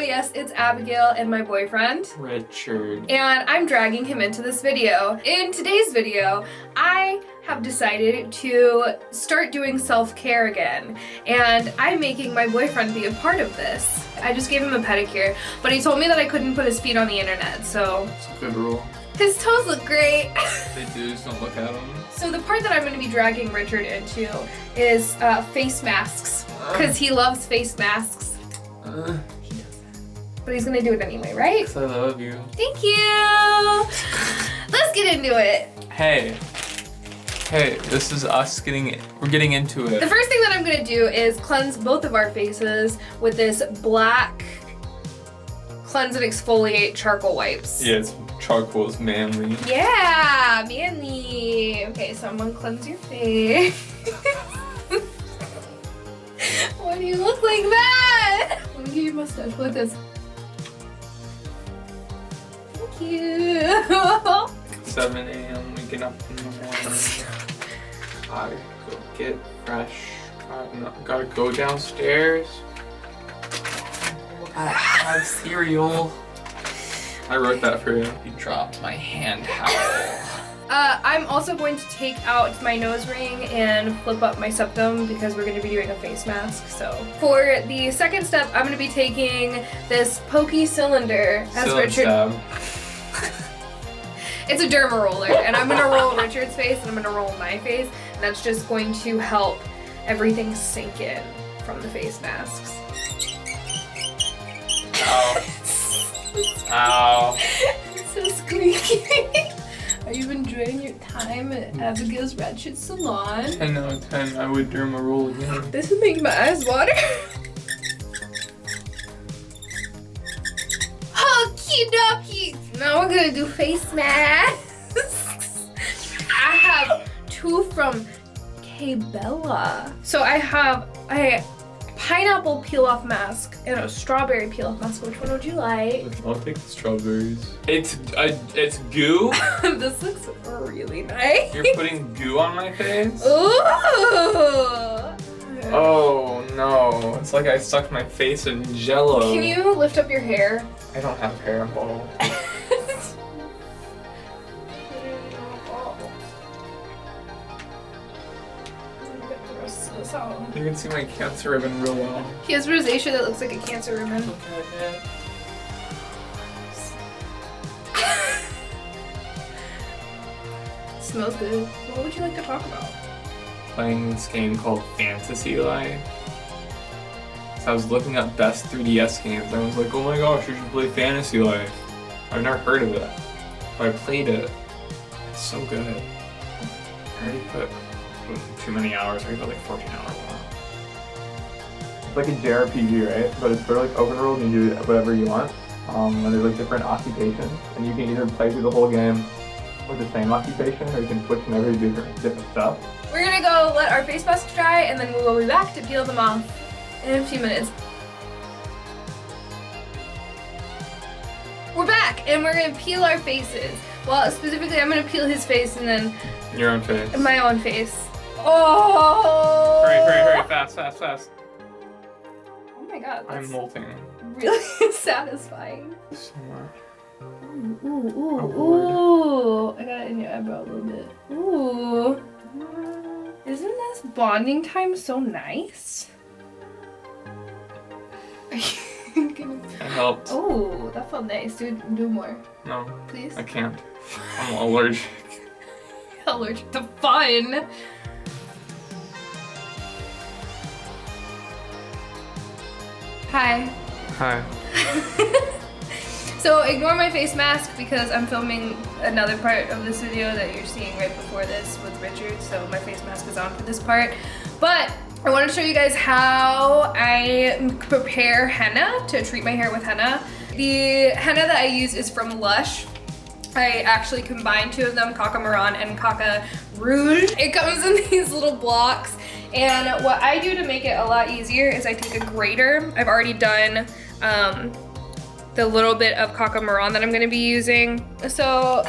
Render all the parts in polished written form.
yes, it's Abigail and my boyfriend, Richard. and I'm dragging him into this video. In today's video, I have decided to start doing self-care again, and I'm making my boyfriend be a part of this. I just gave him a pedicure, but he told me that I couldn't put his feet on the internet, so... It's a good rule. His toes look great. They do, just don't look at them. So the part that I'm going to be dragging Richard into is face masks, because he loves face masks. He doesn't. But he's going to do it anyway, right? 'Cause I love you. Thank you! Let's get into it. Hey, this is us we're getting into it. The first thing that I'm going to do is cleanse both of our faces with this black Cleanse and Exfoliate charcoal wipes. Yes, charcoal is manly. Yeah, manly. Okay, so I'm gonna cleanse your face. Why do you look like that? Let me get your mustache like this. Thank you. 7 a.m. waking up in the morning. Gotta go get fresh. Gotta go downstairs. Gotta have cereal. I wrote that for you. You dropped my hand towel. I'm also going to take out my nose ring and flip up my septum because we're going to be doing a face mask. So for the second step, I'm going to be taking this pokey cylinder as Richard. It's a derma roller, and I'm going to roll Richard's face and I'm going to roll my face, and that's just going to help everything sink in from the face masks. Ow. Ow. It's so squeaky. Are you enjoying your time at Abigail's Ratchet Salon? 10 out of 10, I would derma roll again. This is making my eyes water. Okie dokie. Now we're gonna do face masks. I have two from K-Bella. So I have a pineapple peel-off mask and a strawberry peel-off mask. Which one would you like? I'll take the strawberries. It's goo? This looks really nice. You're putting goo on my face? Ooh. Oh no, it's like I stuck my face in Jello. Can you lift up your hair? I don't have hair, I'm bald. You can see my cancer ribbon real well. He has rosacea that looks like a cancer ribbon. Okay. Smells good. What would you like to talk about? Playing this game called Fantasy Life. So I was looking up best 3DS games. I was like, oh my gosh, you should play Fantasy Life. I've never heard of it, but I played it. It's so good. I already put too many hours. I put like 14 hours on it. It's like a JRPG, right? But it's sort of like open world and you do whatever you want. And there's like different occupations, and you can either play through the whole game with the same occupation, or you can switch and every different stuff. We're gonna go let our face masks dry, and then we will be back to peel them off in a few minutes. We're back, and we're gonna peel our faces. Well, specifically, I'm gonna peel his face and then Your own face. my own face. Oh! Hurry, fast. Oh my god, that's I'm molting. really satisfying. Somewhere. Ooh. I got it in your eyebrow a little bit. Ooh. Isn't this bonding time so nice? Are you gonna... It helped. Oh, that felt nice. Do more. No. Please? I can't. I'm allergic. Allergic to fun. Hi. So ignore my face mask because I'm filming another part of this video that you're seeing right before this with Richard, so my face mask is on for this part. But I want to show you guys how I prepare henna to treat my hair with henna. The henna that I use is from Lush. I actually combined two of them, Kaka Maran and Kaka Rouge. It comes in these little blocks, and what I do to make it a lot easier is I take a grater. I've already done the little bit of Kaka Maran that I'm gonna be using. So,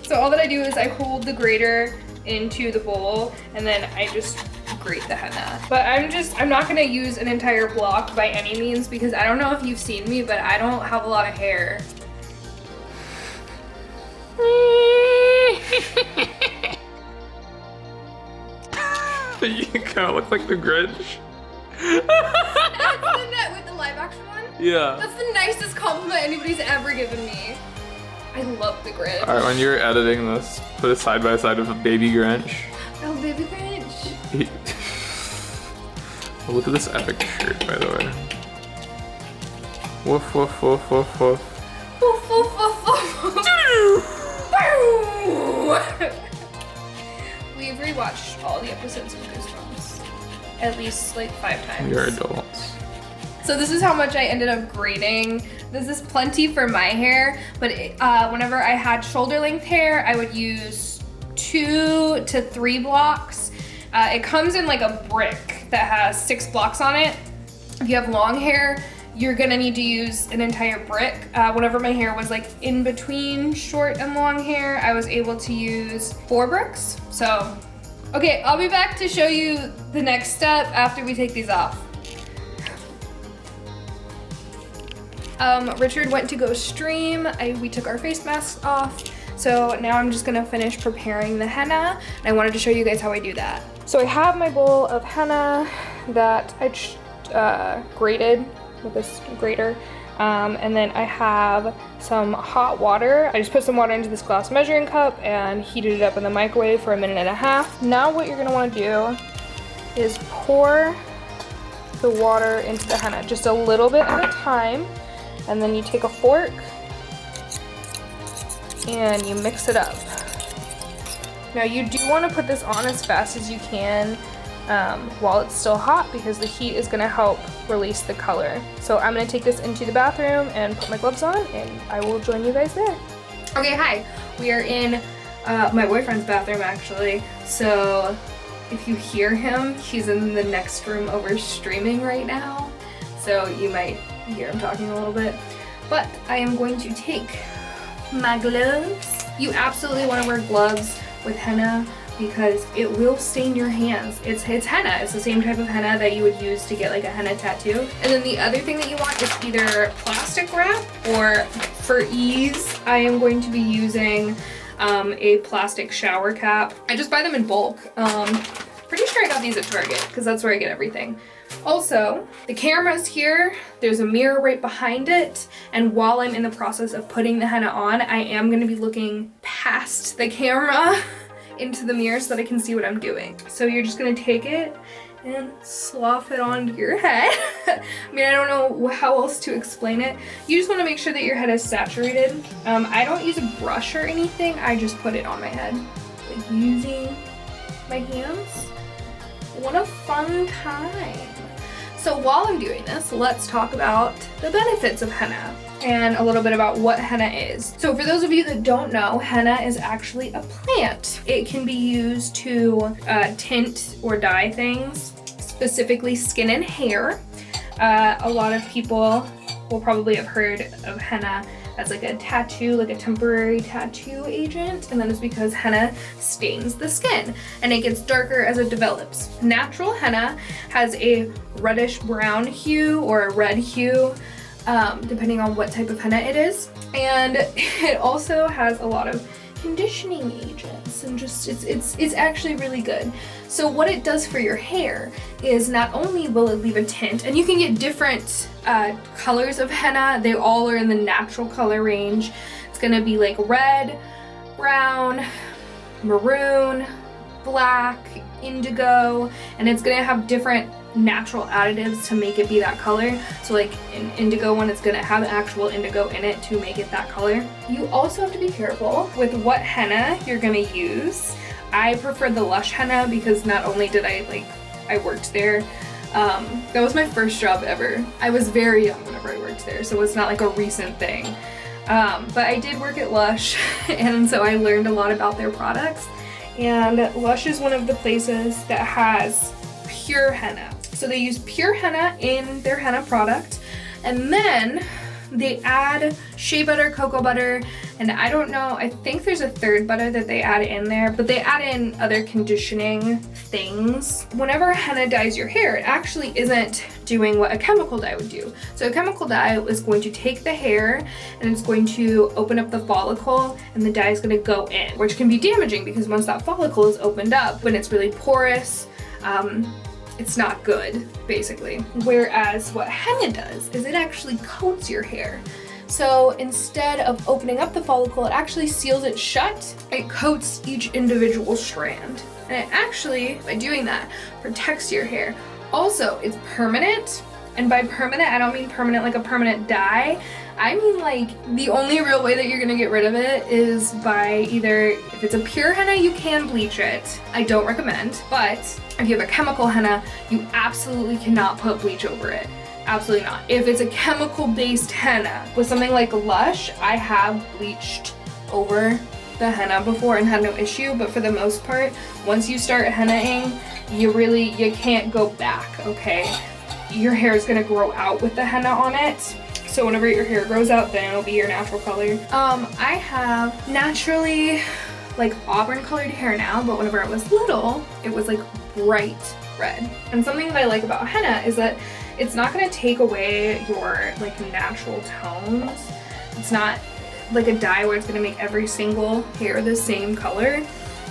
so all that I do is I hold the grater into the bowl, and then I just grate the henna. But I'm not gonna use an entire block by any means because I don't know if you've seen me, but I don't have a lot of hair. You kind of look like the Grinch. With the live action one? Yeah. That's the nicest compliment anybody's ever given me. I love the Grinch. All right, when you're editing this, put it side by side of a baby Grinch. Oh, baby Grinch. Look at this epic shirt, by the way. Woof, woof, woof, woof, woof. Woof, woof, woof, woof. We've rewatched all the episodes of Goosebumps at least like 5 times. You're adults. So this is how much I ended up grading. This is plenty for my hair, but whenever I had shoulder length hair, I would use 2 to 3 blocks. It comes in like a brick that has 6 blocks on it. If you have long hair, you're gonna need to use an entire brick. Whenever my hair was like in between short and long hair, I was able to use 4 bricks. So, okay, I'll be back to show you the next step after we take these off. Richard went to go stream. We took our face masks off. So now I'm just gonna finish preparing the henna. And I wanted to show you guys how I do that. So I have my bowl of henna that I grated with this grater. And then I have some hot water. I just put some water into this glass measuring cup and heated it up in the microwave for 1.5 minutes. Now what you're gonna wanna do is pour the water into the henna, just a little bit at a time. And then you take a fork and you mix it up. Now you do want to put this on as fast as you can while it's still hot because the heat is going to help release the color. So I'm going to take this into the bathroom and put my gloves on and I will join you guys there. Okay, hi. We are in my boyfriend's bathroom actually. So if you hear him, he's in the next room over streaming right now. So you might hear him talking a little bit. But I am going to take my gloves. You absolutely want to wear gloves with henna because it will stain your hands. It's henna. It's the same type of henna that you would use to get like a henna tattoo. And then the other thing that you want is either plastic wrap or for ease, I am going to be using a plastic shower cap. I just buy them in bulk. Pretty sure I got these at Target because that's where I get everything. Also, the camera's here, there's a mirror right behind it, and while I'm in the process of putting the henna on, I am going to be looking past the camera into the mirror so that I can see what I'm doing. So you're just going to take it and slough it onto your head. I mean, I don't know how else to explain it. You just want to make sure that your head is saturated. I don't use a brush or anything, I just put it on my head. Like using my hands. What a fun time. So while I'm doing this, let's talk about the benefits of henna and a little bit about what henna is. So for those of you that don't know, henna is actually a plant. It can be used to tint or dye things, specifically skin and hair. A lot of people will probably have heard of henna as like a tattoo, like a temporary tattoo agent, and that is because henna stains the skin and it gets darker as it develops. Natural henna has a reddish brown hue or a red hue, depending on what type of henna it is, and it also has a lot of conditioning agents and just it's actually really good. So what it does for your hair is not only will it leave a tint, and you can get different colors of henna. They all are in the natural color range. It's gonna be like red, brown, maroon, black, indigo, and it's gonna have different natural additives to make it be that color. So like an indigo one, it's gonna have actual indigo in it to make it that color. You also have to be careful with what henna you're gonna use. I prefer the Lush henna because not only did I worked there. That was my first job ever. I was very young whenever I worked there, so it's not like a recent thing. But I did work at Lush, and so I learned a lot about their products. And Lush is one of the places that has pure henna. So they use pure henna in their henna product, and then They add shea butter, cocoa butter, and I don't know, I think there's a third butter that they add in there, but they add in other conditioning things. Whenever henna dyes your hair, it actually isn't doing what a chemical dye would do. So a chemical dye is going to take the hair and it's going to open up the follicle, and the dye is going to go in, which can be damaging because once that follicle is opened up, when it's really porous, it's not good, basically. Whereas what henna does is it actually coats your hair. So instead of opening up the follicle, it actually seals it shut. It coats each individual strand. And it actually, by doing that, protects your hair. Also, it's permanent. And by permanent, I don't mean permanent like a permanent dye. I mean like the only real way that you're gonna get rid of it is by either, if it's a pure henna, you can bleach it. I don't recommend, but if you have a chemical henna, you absolutely cannot put bleach over it. Absolutely not. If it's a chemical-based henna, with something like Lush, I have bleached over the henna before and had no issue, but for the most part, once you start hennaing, you can't go back, okay? Your hair is gonna grow out with the henna on it. So whenever your hair grows out, then it'll be your natural color. I have naturally like auburn colored hair now, but whenever I was little, it was like bright red. And something that I like about henna is that it's not gonna take away your like natural tones. It's not like a dye where it's gonna make every single hair the same color.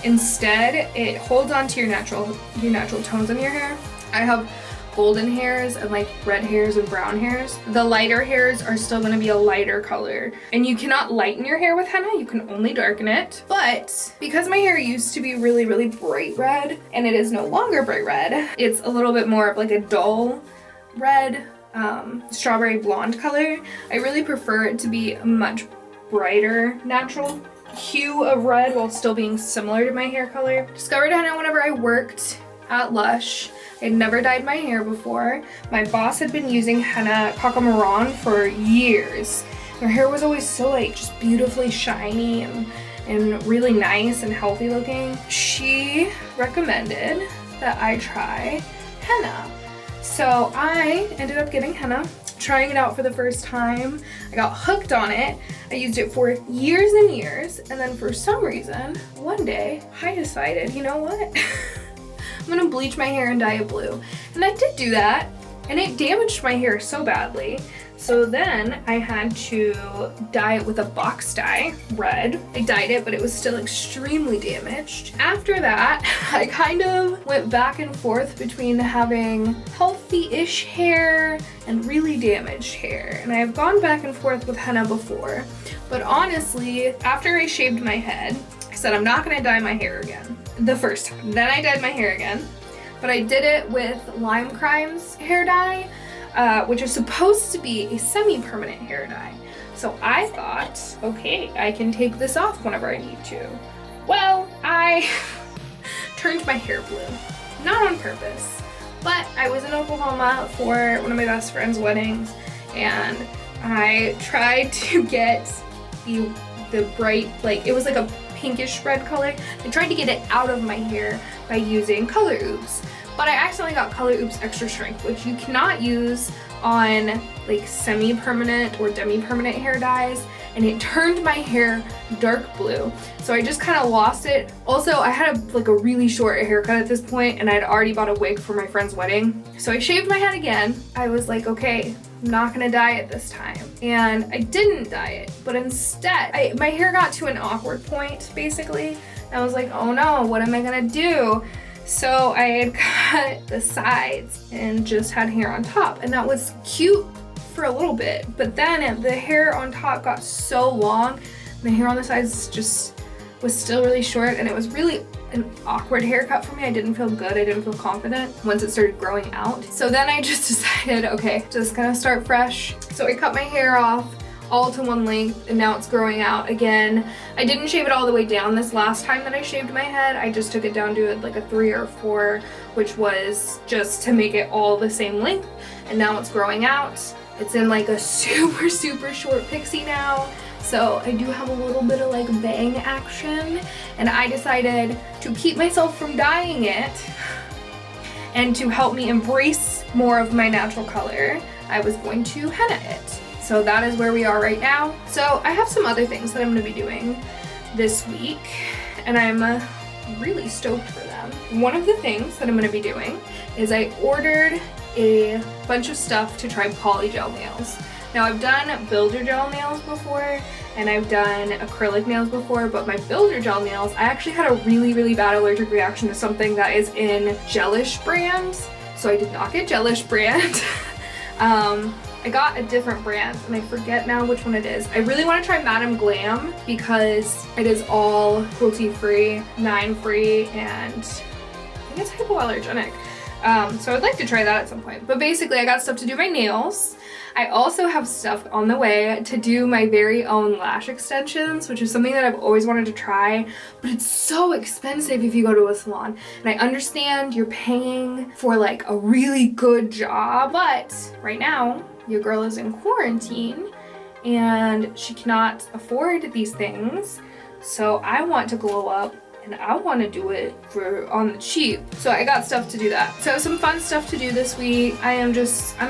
Instead, it holds on to your natural tones in your hair. I have golden hairs and like red hairs and brown hairs. The lighter hairs are still gonna be a lighter color. And you cannot lighten your hair with henna, you can only darken it. But because my hair used to be really, really bright red, and it is no longer bright red, it's a little bit more of like a dull red, strawberry blonde color. I really prefer it to be a much brighter natural hue of red while still being similar to my hair color. Discovered henna whenever I worked at Lush. I'd never dyed my hair before. My boss had been using henna Cocomaron for years. Her hair was always so like just beautifully shiny and really nice and healthy looking. She recommended that I try henna. So I ended up getting henna, trying it out for the first time. I got hooked on it. I used it for years and years, and then for some reason, one day, I decided, you know what? I'm gonna bleach my hair and dye it blue. And I did do that, and it damaged my hair so badly. So then I had to dye it with a box dye, red. I dyed it, but it was still extremely damaged. After that, I kind of went back and forth between having healthy-ish hair and really damaged hair. And I have gone back and forth with henna before. But honestly, after I shaved my head, I said I'm not gonna dye my hair again. The first time. Then I dyed my hair again. But I did it with Lime Crime's hair dye, which is supposed to be a semi-permanent hair dye. So I thought, okay, I can take this off whenever I need to. Well, I turned my hair blue. Not on purpose, but I was in Oklahoma for one of my best friend's weddings, and I tried to get the bright, like, it was like a pinkish red color. I tried to get it out of my hair by using Color Oops. But I accidentally got Color Oops Extra Strength, which you cannot use on like semi-permanent or demi-permanent hair dyes, and it turned my hair dark blue. So I just kind of lost it. Also, I had a really short haircut at this point, and I'd already bought a wig for my friend's wedding. So I shaved my head again. I was like, okay, I'm not gonna dye it this time. And I didn't dye it, but instead, my hair got to an awkward point, basically. And I was like, oh no, what am I gonna do? So I had cut the sides and just had hair on top, and that was cute for a little bit, but then the hair on top got so long, and the hair on the sides just was still really short, and it was really an awkward haircut for me. I didn't feel good, I didn't feel confident once it started growing out. So then I just decided, okay, just gonna start fresh. So I cut my hair off all to one length, and now it's growing out again. I didn't shave it all the way down this last time that I shaved my head. I just took it down to like a 3 or 4, which was just to make it all the same length. And now it's growing out. It's in like a super, super short pixie now. So I do have a little bit of like bang action, and I decided to keep myself from dyeing it and to help me embrace more of my natural color, I was going to henna it. So that is where we are right now. So I have some other things that I'm gonna be doing this week, and I'm really stoked for them. One of the things that I'm gonna be doing is I ordered a bunch of stuff to try polygel nails. Now I've done builder gel nails before, and I've done acrylic nails before, but my builder gel nails, I actually had a really bad allergic reaction to something that is in Gelish brand. So I did not get Gelish brand. I got a different brand, and I forget now which one it is. I really want to try Madam Glam because it is all cruelty-free, 9-free, and I think it's hypoallergenic. So I'd like to try that at some point. But basically, I got stuff to do my nails. I also have stuff on the way to do my very own lash extensions, which is something that I've always wanted to try, but it's so expensive if you go to a salon. And I understand you're paying for like a really good job, but right now, your girl is in quarantine and she cannot afford these things. So I want to glow up, and I want to do it on the cheap. So I got stuff to do that. So some fun stuff to do this week. I'm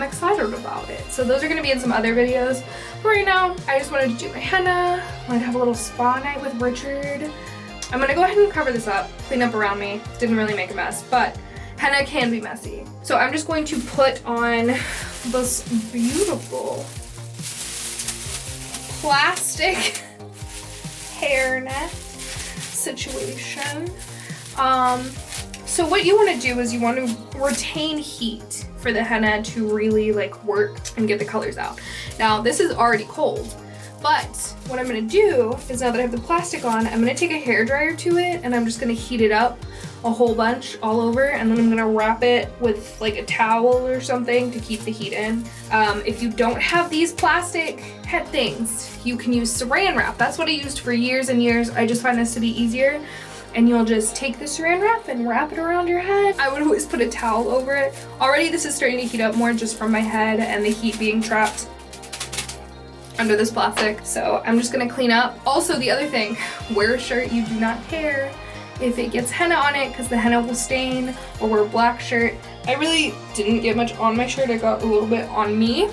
excited about it. So those are gonna be in some other videos. But right now, I just wanted to do my henna. I wanted to have a little spa night with Richard. I'm gonna go ahead and cover this up, clean up around me. Didn't really make a mess, but henna can be messy. So I'm just going to put on this beautiful plastic hairnet situation. So what you want to do is you want to retain heat for the henna to really like work and get the colors out. Now this is already cold, but what I'm going to do is, now that I have the plastic on, I'm going to take a hairdryer to it, and I'm just going to heat it up a whole bunch all over, and then I'm going to wrap it with like a towel or something to keep the heat in. If you don't have these plastic head things, you can use saran wrap. That's what I used for years and years. I just find this to be easier. And you'll just take the saran wrap and wrap it around your head. I would always put a towel over it. Already this is starting to heat up more just from my head and the heat being trapped under this plastic. So I'm just gonna clean up. Also, the other thing, wear a shirt you do not care if it gets henna on it, because the henna will stain, or wear a black shirt. I really didn't get much on my shirt. I got a little bit on me,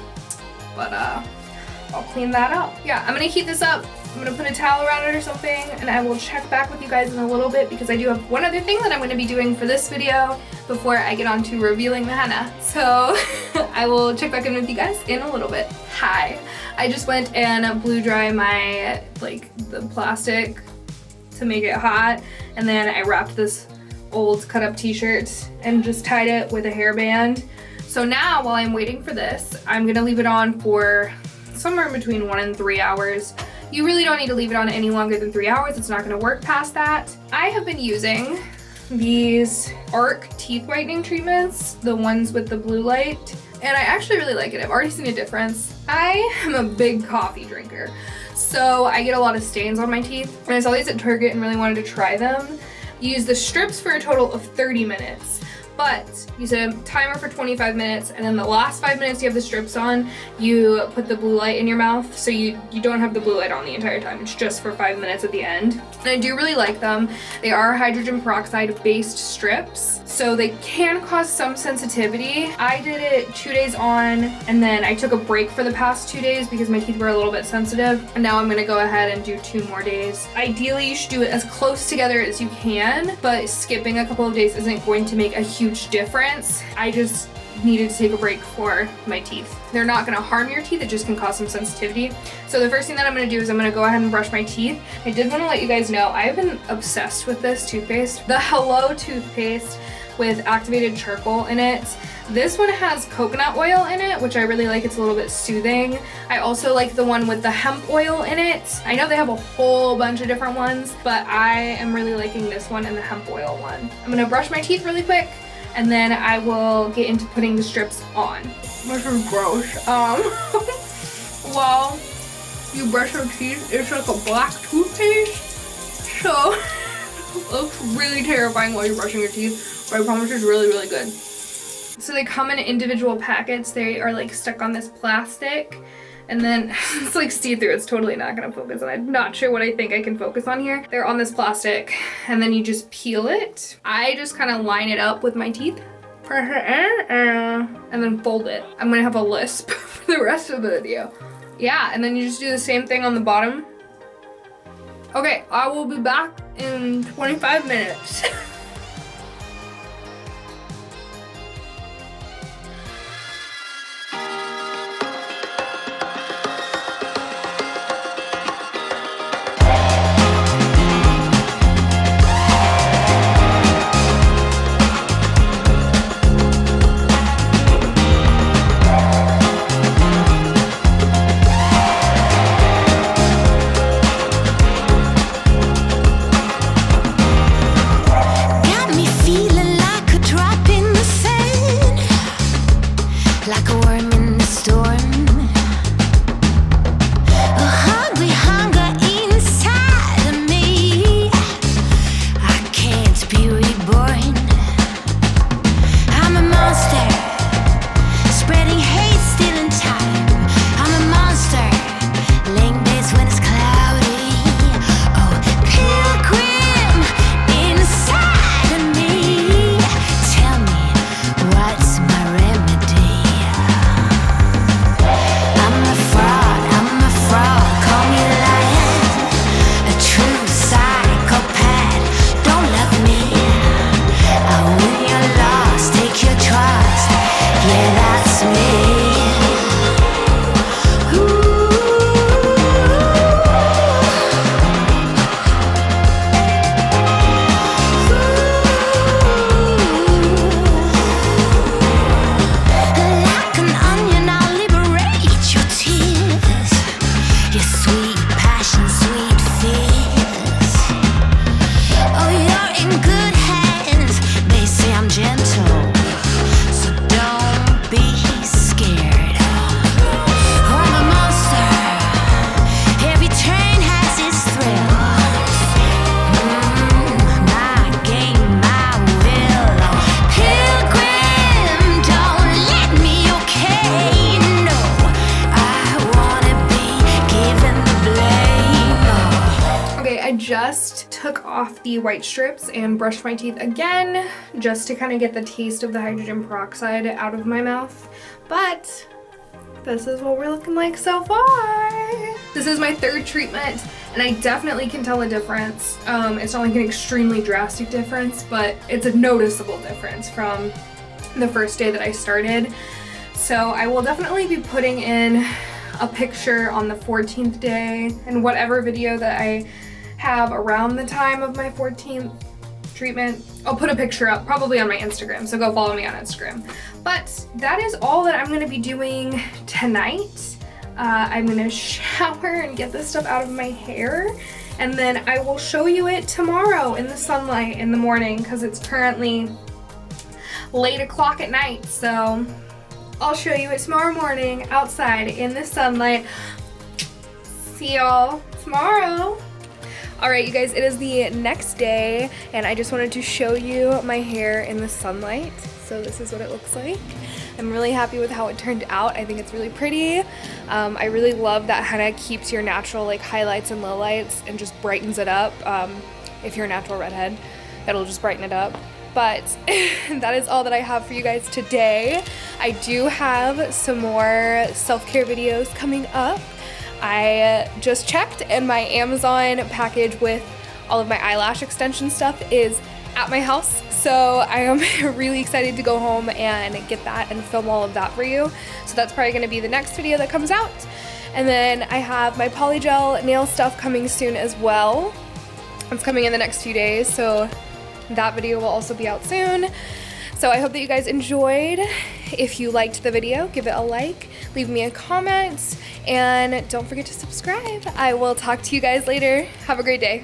but I'll clean that up. Yeah, I'm gonna heat this up. I'm gonna put a towel around it or something, and I will check back with you guys in a little bit, because I do have one other thing that I'm gonna be doing for this video before I get on to revealing the henna. So I will check back in with you guys in a little bit. Hi, I just went and blew dry my, the plastic to make it hot, and then I wrapped this old cut up t-shirt and just tied it with a hairband. So now, while I'm waiting for this, I'm gonna leave it on for somewhere between 1 and 3 hours. You really don't need to leave it on any longer than 3 hours. It's not gonna work past that. I have been using these ARC teeth whitening treatments, the ones with the blue light, and I actually really like it. I've already seen a difference. I am a big coffee drinker, so I get a lot of stains on my teeth, and I saw these at Target and really wanted to try them. You use the strips for a total of 30 minutes. But you set a timer for 25 minutes, and then the last 5 minutes you have the strips on, you put the blue light in your mouth, so you don't have the blue light on the entire time. It's just for 5 minutes at the end. And I do really like them. They are hydrogen peroxide based strips, so they can cause some sensitivity. I did it 2 days on, and then I took a break for the past 2 days because my teeth were a little bit sensitive, and now I'm gonna go ahead and do 2 more days. Ideally, you should do it as close together as you can, but skipping a couple of days isn't going to make a huge difference. I just needed to take a break for my teeth. They're not gonna harm your teeth, it just can cause some sensitivity. So the first thing that I'm gonna do is I'm gonna go ahead and brush my teeth. I did wanna let you guys know, I've been obsessed with this toothpaste. The Hello toothpaste with activated charcoal in it. This one has coconut oil in it, which I really like. It's a little bit soothing. I also like the one with the hemp oil in it. I know they have a whole bunch of different ones, but I am really liking this one and the hemp oil one. I'm gonna brush my teeth really quick, and then I will get into putting the strips on. Which is gross. While you brush your teeth, it's like a black toothpaste. So it looks really terrifying while you're brushing your teeth, but I promise it's really, really good. So they come in individual packets. They are like stuck on this plastic, and then it's like see-through. It's totally not gonna focus, and I'm not sure what I think I can focus on here. They're on this plastic, and then you just peel it. I just kind of line it up with my teeth, press it in, and then fold it. I'm gonna have a lisp for the rest of the video. yeah, and then you just do the same thing on the bottom. Okay, I will be back in 25 minutes. Just took off the white strips and brushed my teeth again just to kind of get the taste of the hydrogen peroxide out of my mouth. But this is what we're looking like so far. This is my third treatment and I definitely can tell a difference. It's not like an extremely drastic difference, but it's a noticeable difference from the first day that I started. So I will definitely be putting in a picture on the 14th day and whatever video that I have around the time of my 14th treatment. I'll put a picture up probably on my Instagram, so go follow me on Instagram. But that is all that I'm gonna be doing tonight. I'm gonna shower and get this stuff out of my hair, and then I will show you it tomorrow in the sunlight in the morning because it's currently late o'clock at night. So I'll show you it tomorrow morning outside in the sunlight. See y'all tomorrow. All right, you guys, it is the next day and I just wanted to show you my hair in the sunlight. So this is what it looks like. I'm really happy with how it turned out. I think it's really pretty. I really love that henna keeps your natural like highlights and lowlights and just brightens it up. If you're a natural redhead, it'll just brighten it up. But that is all that I have for you guys today. I do have some more self-care videos coming up. I just checked and my Amazon package with all of my eyelash extension stuff is at my house. So I am really excited to go home and get that and film all of that for you. So that's probably gonna be the next video that comes out. And then I have my polygel nail stuff coming soon as well. It's coming in the next few days, so that video will also be out soon. So I hope that you guys enjoyed. If you liked the video, give it a like, leave me a comment, and don't forget to subscribe. I will talk to you guys later. Have a great day.